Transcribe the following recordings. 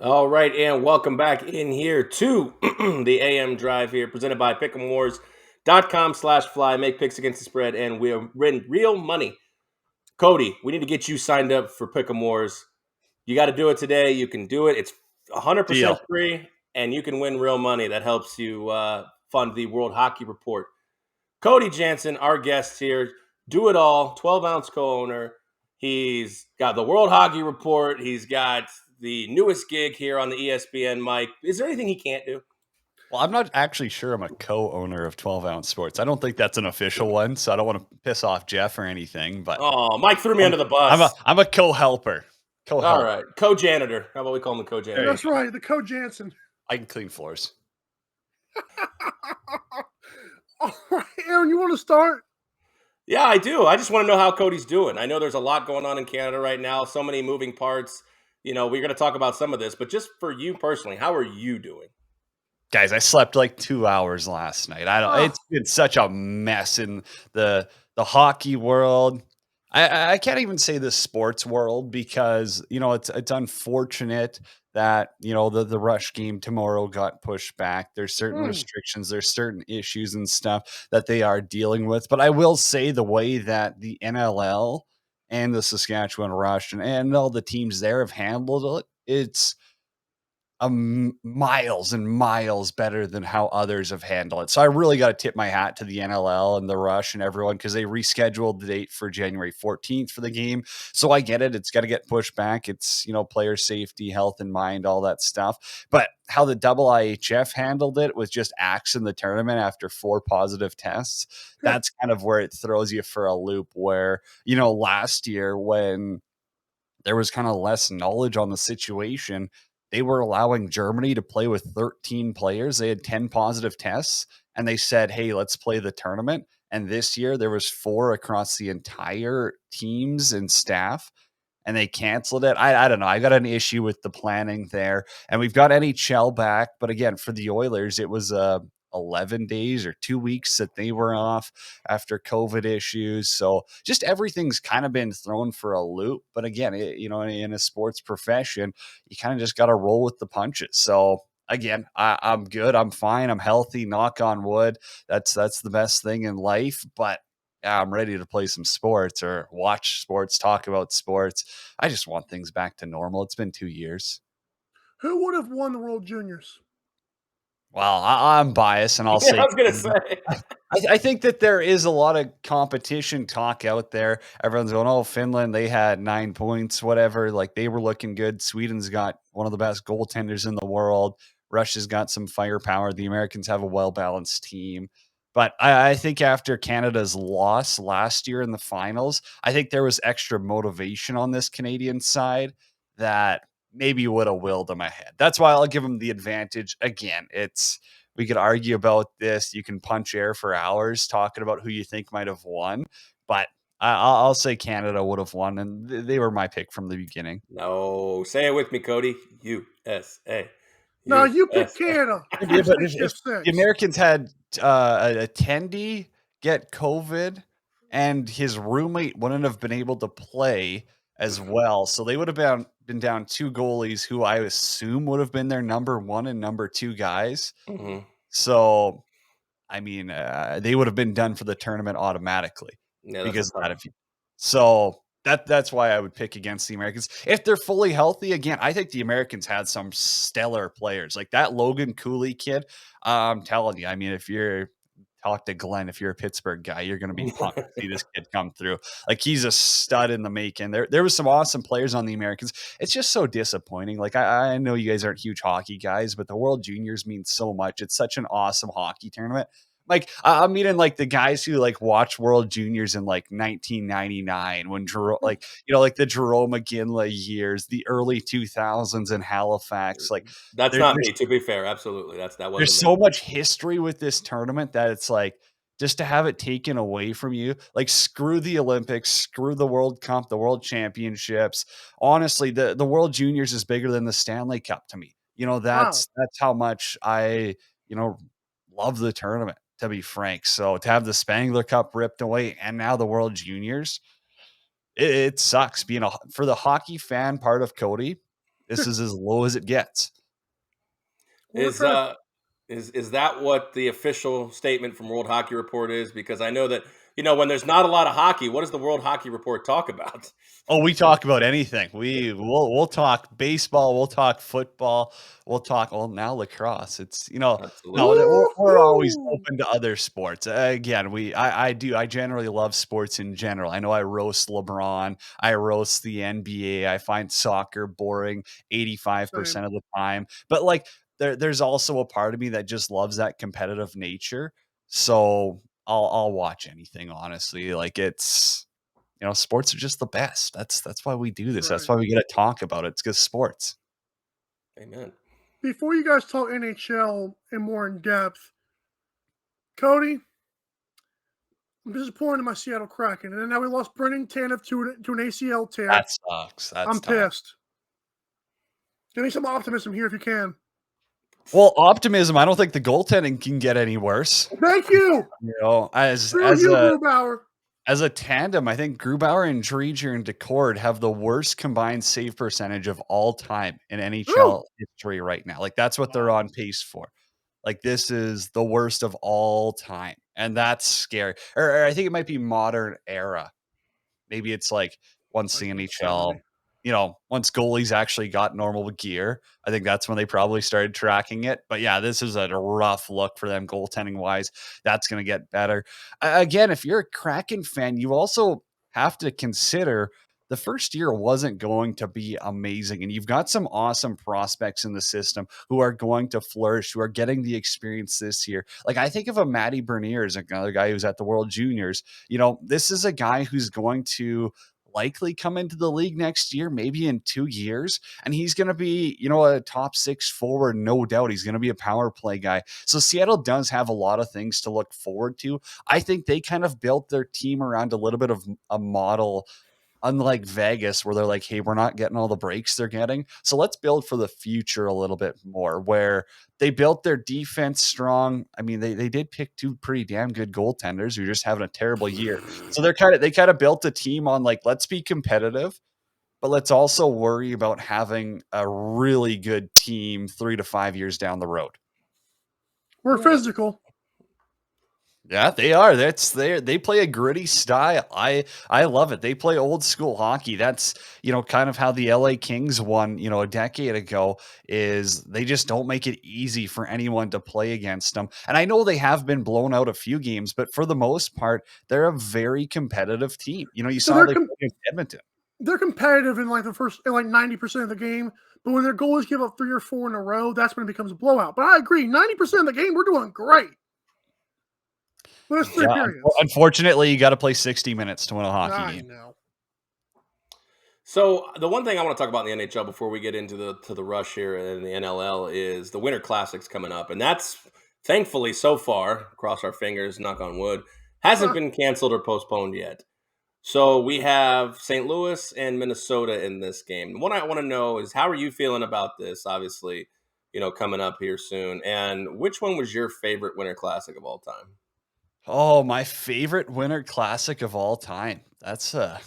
All right, and welcome back in here to the AM Drive here, presented by pick'emwars.com/fly. Make picks against the spread, and we're in real money. Cody, we need to get you signed up for Pick'em Wars. You got to do it today. You can do it. It's 100% Deal. free, and you can win real money. That helps you fund the World Hockey Report. Cody Janzen, our guest here, do it all, 12-ounce co-owner. He's got the World Hockey Report. He's got the newest gig here on the ESPN mic. Is there anything he can't do? Well, I'm not actually sure I'm a co-owner of 12 Ounce Sports. I don't think that's an official one, so I don't want to piss off Jeff or anything, but Oh, Mike threw me I'm under the I'm a bus. I'm a co-helper. All Co-help. right, co-janitor. How about we call him the There co-janitor? you That's go. right, the Cody Janzen. I can clean floors. All right, Aaron, you want to start? Yeah, I do. I just want to know how Cody's doing. I know there's a lot going on in Canada right now, so many moving parts. We're going to talk about some of this, but just for you personally, how are you doing? Guys, I slept like 2 hours last night. I don't Oh, It's been such a mess in the hockey world. I can't even say the sports world because, it's unfortunate that, the Rush game tomorrow got pushed back. There's certain mm, restrictions, there's certain issues and stuff that they are dealing with. But I will say the way that the NLL and the Saskatchewan Rush and all the teams there have handled it, it's miles and miles better than how others have handled it. So I really got to tip my hat to the NLL and the Rush and everyone because they rescheduled the date for January 14th for the game. So I get it. It's got to get pushed back. It's, player safety, health and mind, all that stuff. But how the IHF handled it with just axing the tournament after 4 positive tests, that's kind of where it throws you for a loop where, last year when there was kind of less knowledge on the situation. They were allowing Germany to play with 13 players. They had 10 positive tests and they said, "Hey, let's play the tournament." And this year there was 4 across the entire teams and staff and they canceled it. I don't know. I got an issue with the planning there. And we've got NHL back, but again, for the Oilers, it was 11 days or 2 weeks that they were off after COVID issues. So just everything's kind of been thrown for a loop. But again, in a sports profession, you kind of just got to roll with the punches. So again, I'm good. I'm fine. I'm healthy. Knock on wood. That's the best thing in life. But yeah, I'm ready to play some sports or watch sports, talk about sports. I just want things back to normal. It's been 2 years. who would have won the World Juniors? Well, I'm biased, and I'll Yeah, I say was going to Canada. say. I think that there is a lot of competition talk out there. Everyone's going, "Oh, Finland, they had 9 points, whatever. Like they were looking good. Sweden's got one of the best goaltenders in the world. Russia's got some firepower. The Americans have a well balanced team." But I think after Canada's loss last year in the finals, I think there was extra motivation on this Canadian side that maybe would have willed them ahead. That's why I'll give them the advantage. Again, we could argue about this. You can punch air for hours talking about who you think might have won, but I'll say Canada would have won, and they were my pick from the beginning. No, say it with me, Cody. USA. No, you picked USA. Canada. Yeah, First but they if shift the six. Americans had a attendee get COVID, and his roommate wouldn't have been able to play as well, so they would have been down 2 goalies who I assume would have been their number 1 and number 2 guys. Mhm. So I mean, they would have been done for the tournament automatically Yeah, that's a because of tough that. one. If you, so that's why I would pick against the Americans if they're fully healthy. Again, I think the Americans had some stellar players like that Logan Cooley kid. I'm telling you, I mean, if you're talk to Glenn, if you're a Pittsburgh guy, you're going to be pumped to see this kid come through. Like he's a stud in the making. There was some awesome players on the Americans. It's just so disappointing. Like I know you guys aren't huge hockey guys, but the World Juniors means so much. It's such an awesome hockey tournament. Like I'm meeting like the guys who like watch World Juniors in like 1999 when like the Jerome McGinley years, the early 2000s in Halifax. Like That's there, not there's me, to be fair. Absolutely. That there's wasn't me. so much history with this tournament that it's like just to have it taken away from you, like screw the Olympics, screw the World Cup, the World Championships. Honestly, the World Juniors is bigger than the Stanley Cup to me. Wow. That's how much I, love the tournament, to be frank. So to have the Spangler Cup ripped away and now the World Juniors, it sucks being for the hockey fan part of Cody. This is as low as it gets. Is that what the official statement from World Hockey Report is? Because I know that, when there's not a lot of hockey, what does the World Hockey Report talk about? Oh, we talk about anything. We'll talk baseball, we'll talk football, we'll talk now lacrosse. It's no, Absolutely. we're always Woo-hoo! open to other sports. Again, I generally love sports in general. I know I roast LeBron, I roast the NBA. I find soccer boring 85% Same. of the time. But like there's also a part of me that just loves that competitive nature. So I'll watch anything, honestly. Like sports are just the best. That's why we do this. That's That's right. why we get to talk about it. It's because sports. Amen. Before you guys talk NHL and more in depth, Cody, I'm disappointed in my Seattle Kraken. And then now we lost Brendan Tanev to an ACL tear. That sucks. That's I'm tough. pissed. Give me some optimism here if you can. Well, optimism. I don't think the goaltending can get any worse. Thank you. As you, a Grubauer. as a tandem, I think Grubauer and Dreger and Decord have the worst combined save percentage of all time in NHL history right now. Like that's what they're on pace for. Like this is the worst of all time, and that's scary. Or I think it might be modern era. Maybe it's like once the NHL, once goalies actually got normal gear, I think that's when they probably started tracking it. But yeah, this is a rough look for them goaltending wise. That's going to get better. Again, if you're a Kraken fan, you also have to consider the first year wasn't going to be amazing. And you've got some awesome prospects in the system who are going to flourish, who are getting the experience this year. Like I think of a Matty Bernier as another guy who's at the World Juniors. This is a guy who's going to likely come into the league next year, maybe in 2 years. And he's going to be, a top 6 forward, no doubt. He's going to be a power play guy. So Seattle does have a lot of things to look forward to. I think they kind of built their team around a little bit of a model, unlike Vegas, where they're like, hey, we're not getting all the breaks they're getting. So let's build for the future a little bit more, where they built their defense strong. I mean, they did pick 2 pretty damn good goaltenders who are just having a terrible year. So they kind of built a team on like, let's be competitive, but let's also worry about having a really good team 3 to 5 years down the road. We're physical. Yeah, they are. They play a gritty style. I love it. They play old school hockey. That's, kind of how the LA Kings won, a decade ago, is they just don't make it easy for anyone to play against them. And I know they have been blown out a few games, but for the most part, they're a very competitive team. You saw they played against Edmonton. They're competitive in like 90% of the game, but when their goalies give up 3 or 4 in a row, that's when it becomes a blowout. But I agree, 90% of the game, we're doing great. There's 3 periods. Unfortunately, you got to play 60 minutes to win a hockey game. Know. So the one thing I want to talk about in the NHL before we get into the rush here in the NLL is the Winter Classics coming up, and that's thankfully so far, cross our fingers, knock on wood, hasn't been canceled or postponed yet. So we have St. Louis and Minnesota in this game. What I want to know is, how are you feeling about this? Obviously, coming up here soon, and which one was your favorite Winter Classic of all time? Oh, my favorite Winter Classic of all time. That's a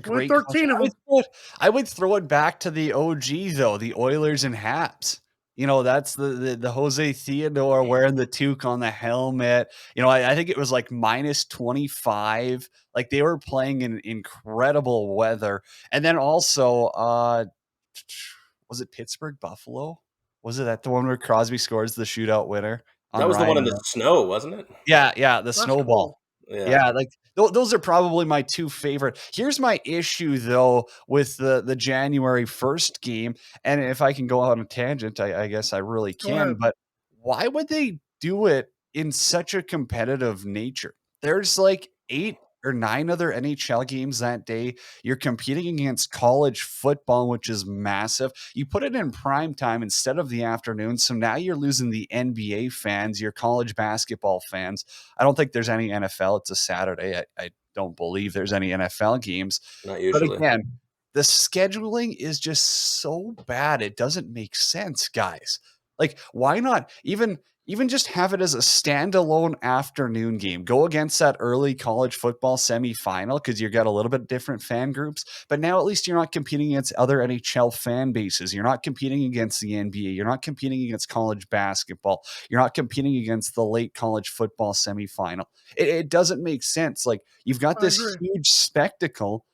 great 13 question. of them. I would throw it back to the OG though, the Oilers and Habs. That's the Jose Theodore wearing the toque on the helmet. I think it was like minus 25. Like they were playing in incredible weather. And then also, was it Pittsburgh Buffalo? Was it that the one where Crosby scores the shootout winner? That was the one in the snow, wasn't it? Yeah, the snowball. Cool. Yeah, like those are probably my 2 favorite. Here's my issue though with the January 1st game, and if I can go on a tangent, I guess I really can, but why would they do it in such a competitive nature? There's like 8 or 9 other NHL games that day. You're competing against college football, which is massive. You put it in prime time instead of the afternoon. So now you're losing the NBA fans, your college basketball fans. I don't think there's any NFL. It's a Saturday. I don't believe there's any NFL games. Not usually. But again, the scheduling is just so bad. It doesn't make sense, guys. Like, why not even even just have it as a standalone afternoon game. Go against that early college football semifinal because you've got a little bit different fan groups. But now at least you're not competing against other NHL fan bases. You're not competing against the NBA. You're not competing against college basketball. You're not competing against the late college football semifinal. It doesn't make sense. Like, you've got I this agree. huge spectacle.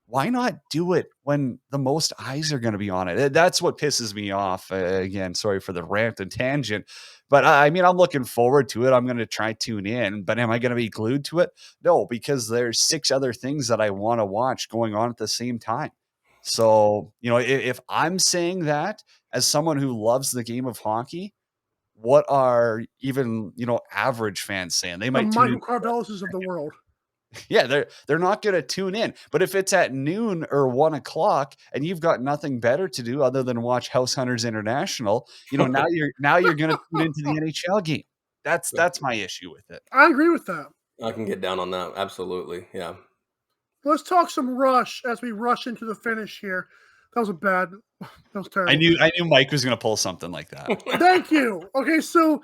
Why not do it when the most eyes are going to be on it? That's what pisses me off. Again, sorry for the rant and tangent, but I mean, I'm looking forward to it. I'm going to try tune in, but am I going to be glued to it? No, because there's 6 other things that I want to watch going on at the same time. So, if I'm saying that as someone who loves the game of hockey, what are even, average fans saying? They The might tune in. Michael Carveluses of the world. Yeah, they're not going to tune in. But if it's at noon or 1 o'clock and you've got nothing better to do other than watch House Hunters International, now you're going to tune into the NHL game. That's my issue with it. I agree with that. I can get down on that. Absolutely. Yeah. Let's talk some Rush as we rush into the finish here. That was terrible. I knew Mike was going to pull something like that. Thank you. Okay, so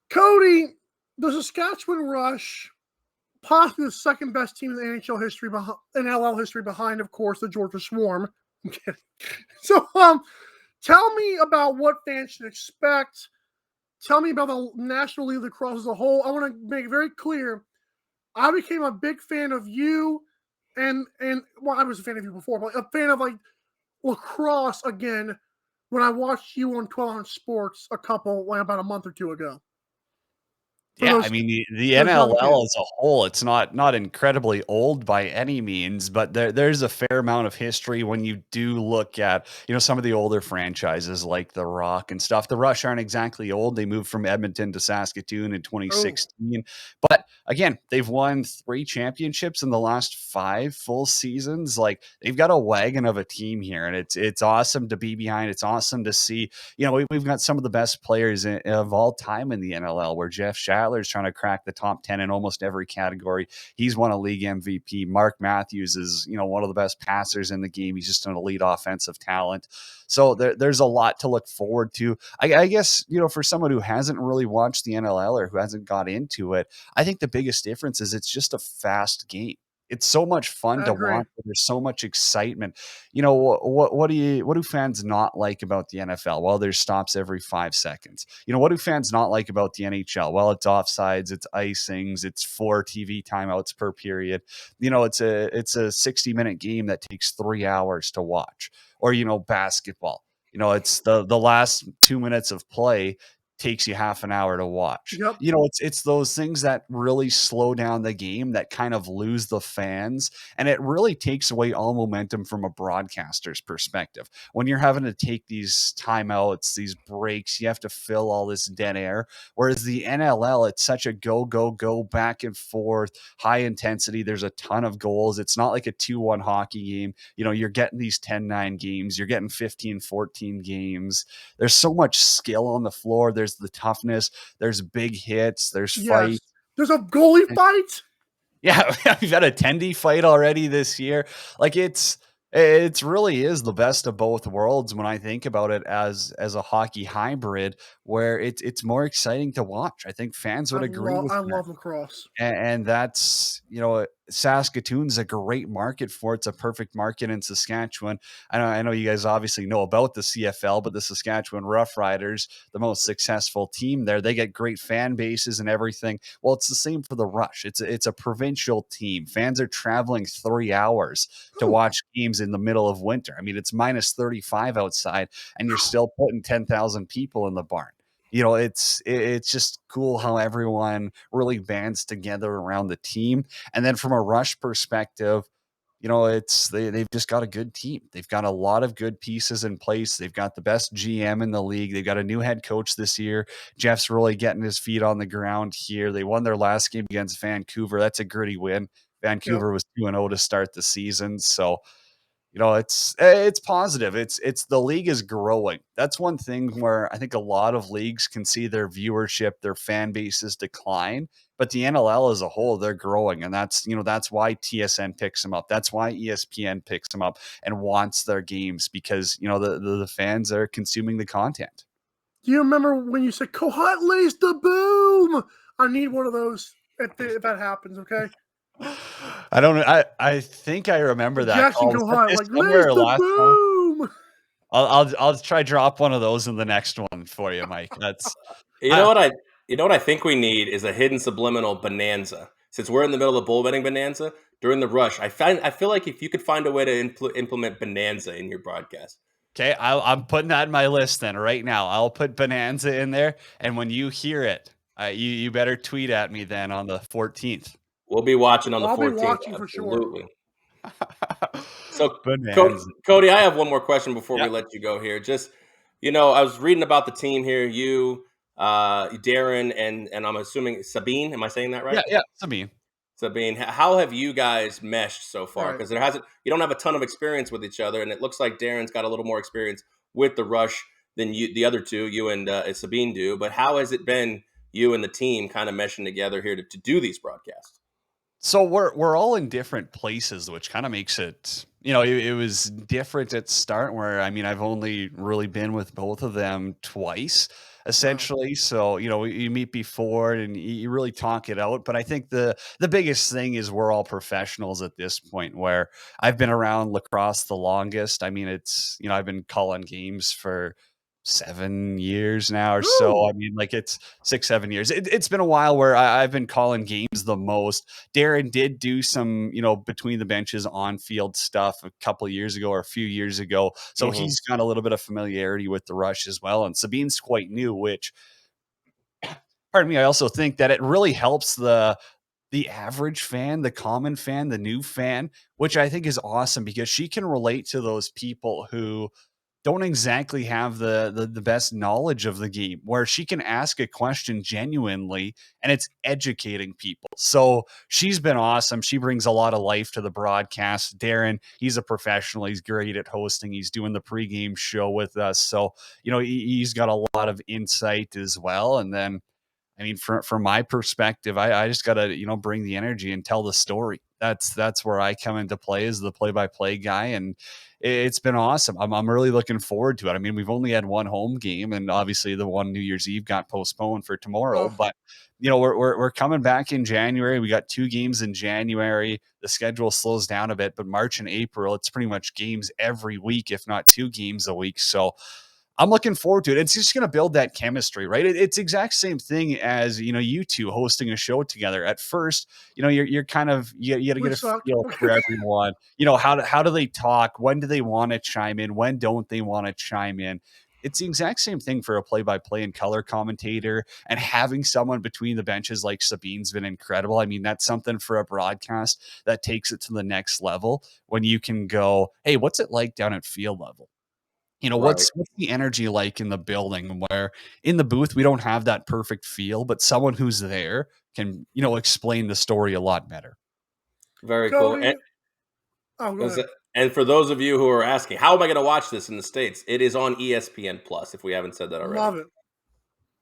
Cody, the Saskatchewan Rush, possibly the second best team in the NHL history, NLL history, behind, of course, the Georgia Swarm. I'm kidding. So, tell me about what fans should expect. Tell me about the National League Lacrosse as a whole. I want to make it very clear. I became a big fan of you, and well, I was a fan of you before, but a fan of like lacrosse again when I watched you on 12-ounce Sports about a month or two ago. Yeah, I mean, the NLL as a whole, it's not incredibly old by any means, but there's a fair amount of history when you do look at, some of the older franchises like the Rock and stuff. The Rush aren't exactly old. They moved from Edmonton to Saskatoon in 2016. But again, they've won 3 championships in the last 5 full seasons. Like, they've got a wagon of a team here, and it's awesome to be behind. It's awesome to see. We've got some of the best players of all time in the NLL, where Jeff Shattler's trying to crack the top 10 in almost every category. He's won a league MVP. Mark Matthews is, one of the best passers in the game. He's just an elite offensive talent. So there's a lot to look forward to. I guess, for someone who hasn't really watched the NLL or who hasn't got into it, I think the biggest difference is it's just a fast game. It's so much fun to watch. There's so much excitement. What do fans not like about the NFL? Well, there's stops every 5 seconds. What do fans not like about the NHL? Well, it's offsides, it's icings, it's 4 TV timeouts per period. It's a 60-minute game that takes 3 hours to watch. Or, basketball. It's the last 2 minutes of play takes you half an hour to watch. Yep. It's those things that really slow down the game that kind of lose the fans, and it really takes away all momentum from a broadcaster's perspective. When you're having to take these timeouts, these breaks, you have to fill all this dead air. Whereas the NLL, it's such a go, back and forth, high intensity. There's a ton of goals. It's not like a 2-1 hockey game. You're getting these 10-9 games. You're getting 15-14 games. There's so much skill on the floor. There's the toughness. There's big hits. There's fights. There's a goalie fight. Yeah, we've had a Tendy fight already this year. Like, it really is the best of both worlds when I think about it as a hockey hybrid, where it's more exciting to watch. I think fans would agree with that. I love lacrosse. And that's, Saskatoon's a great market for it. It's a perfect market in Saskatchewan. I know you guys obviously know about the CFL, but the Saskatchewan Roughriders, the most successful team there, they get great fan bases and everything. Well, it's the same for the Rush. It's a provincial team. Fans are traveling 3 hours to watch games in the middle of winter. I mean, it's minus 35 outside, and you're still putting 10,000 people in the barn. It's just cool how everyone really bands together around the team. And then from a Rush perspective, they've just got a good team. They've got a lot of good pieces in place. They've got the best GM in the league. They've got a new head coach this year. Jeff's really getting his feet on the ground here. They won their last game against Vancouver. That's a gritty win. Vancouver was 2-0 to start the season. So, it's positive. It's the league is growing. That's one thing where I think a lot of leagues can see their viewership, their fan bases decline, but the NLL as a whole, they're growing. And that's why TSN picks them up. That's why ESPN picks them up and wants their games, because, the fans are consuming the content. Do you remember when you said "Kohut lays the boom"? I need one of those if that happens. Okay. I don't know. I think I remember that Jackson call. Was that Kohut, this like lays summer or the last summer? boom. I'll try drop one of those in the next one for you, Mike. That's You know I, what I think we need is a hidden subliminal bonanza. Since we're in the middle of the bull betting bonanza during the rush, I feel like if you could find a way to implement bonanza in your broadcast. okay. I'm putting that in my list then right now. I'll put Bonanza in there, and when you hear it, you better tweet at me then on the 14th. We'll be watching on the I'll be 14th. watching for sure. Absolutely. So, Bonanza. Cody, I have one more question before Yeah, we let you go here. Just, I was reading about the team here. You, Darren, and I'm assuming Sabine. Am I saying that right? yeah. Sabine. Sabine, how have you guys meshed so far? Right. Because you don't have a ton of experience with each other, and it looks like Darren's got a little more experience with the Rush than the other two, you and Sabine do. But how has it been, you and the team, kind of meshing together here to do these broadcasts? So we're all in different places, which kind of makes it, it was different at start where, I mean, I've only really been with both of them twice, Wow. essentially. So, you meet before and you really talk it out. But I think the biggest thing is we're all professionals at this point where I've been around lacrosse the longest. I mean, I've been calling games for 7 years now or so. Ooh. I mean, like it's 6, 7 years. It's been a while where I've been calling games the most. Darren did do some, between the benches on field stuff a couple of years ago or a few years ago. So Mm-hmm. he's got a little bit of familiarity with the Rush as well. And Sabine's quite new, which, pardon me, I also think that it really helps the average fan, the common fan, the new fan, which I think is awesome because she can relate to those people who don't exactly have the best knowledge of the game, where she can ask a question genuinely and it's educating people. So she's been awesome. She brings a lot of life to the broadcast. Darren, he's a professional. He's great at hosting. He's doing the pregame show with us. So, he's got a lot of insight as well. And then, I mean, from my perspective, I just gotta, bring the energy and tell the story. That's where I come into play as the play-by-play guy, and it's been awesome. I'm really looking forward to it. I mean, we've only had one home game, and obviously the one New Year's Eve got postponed for tomorrow. Oh, But we're coming back in January. We got 2 games in January. The schedule slows down a bit, but March and April, it's pretty much games every week, if not 2 games a week. So I'm looking forward to it. It's just going to build that chemistry, right? It's exact same thing as, you two hosting a show together. At first, you're kind of, you got to we get a suck. feel for everyone. How do they talk? When do they want to chime in? When don't they want to chime in? It's the exact same thing for a play-by-play and color commentator, and having someone between the benches like Sabine's been incredible. I mean, that's something for a broadcast that takes it to the next level when you can go, hey, what's it like down at field level? Right. What's the energy like in the building, where in the booth we don't have that perfect feel, but someone who's there can, explain the story a lot better. Very cool. Cody. Oh, go ahead. And for those of you who are asking, how am I going to watch this in the States? It is on ESPN Plus, if we haven't said that already. Love it.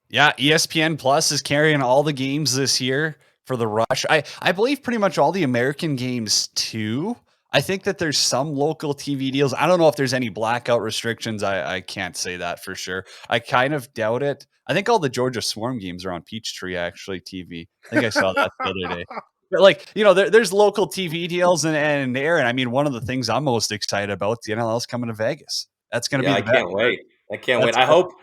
Yeah, ESPN Plus is carrying all the games this year for the Rush. I believe pretty much all the American games too. I think that there's some local TV deals. I don't know if there's any blackout restrictions. I can't say that for sure. I kind of doubt it. I think all the Georgia Swarm games are on Peachtree actually TV. I think I saw that the other day. But there's local TV deals and Aaron. I mean, one of the things I'm most excited about, the NLL's coming to Vegas. That's going to Yeah, be I the best. can't wait. I can't wait. That's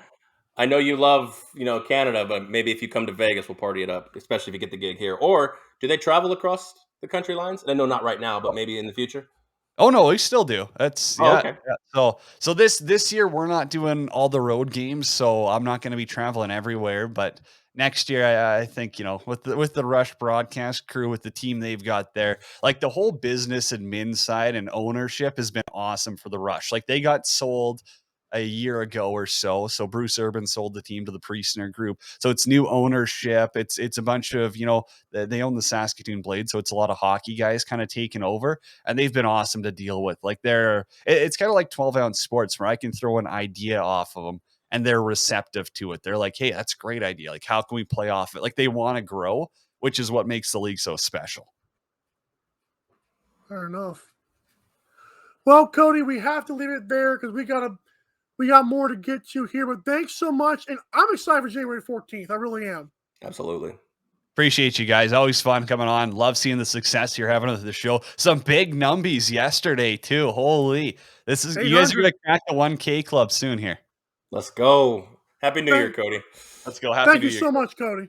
I know you love, Canada, but maybe if you come to Vegas, we'll party it up, especially if you get the gig here. Or do they travel across the country lines? I know not right now, but maybe in the future. Oh no, we still do. That's Oh, yeah, okay. yeah. So this year we're not doing all the road games, so I'm not going to be traveling everywhere. But next year, I think with the Rush broadcast crew, with the team they've got there, like the whole business admin side and ownership has been awesome for the Rush. Like they got sold a year ago or so. So Bruce Urban sold the team to the Priestner Group. So it's new ownership. It's a bunch of they own the Saskatoon Blade, so it's a lot of hockey guys kind of taking over, and they've been awesome to deal with. Like it's kind of like 12-ounce sports where I can throw an idea off of them and they're receptive to it. They're like, hey, that's a great idea. Like, how can we play off it? Like they want to grow, which is what makes the league so special. Fair enough. Well, Cody, we have to leave it there because we got to We got more to get to here, but thanks so much. And I'm excited for January 14th. I really am. Absolutely. Appreciate you guys. Always fun coming on. Love seeing the success you're having with the show. Some big numbies yesterday too. Holy, you guys are gonna crack the 1K club soon here. Let's go. Happy New Year, Cody. Let's go. Happy New Year. Thank you so much, Cody.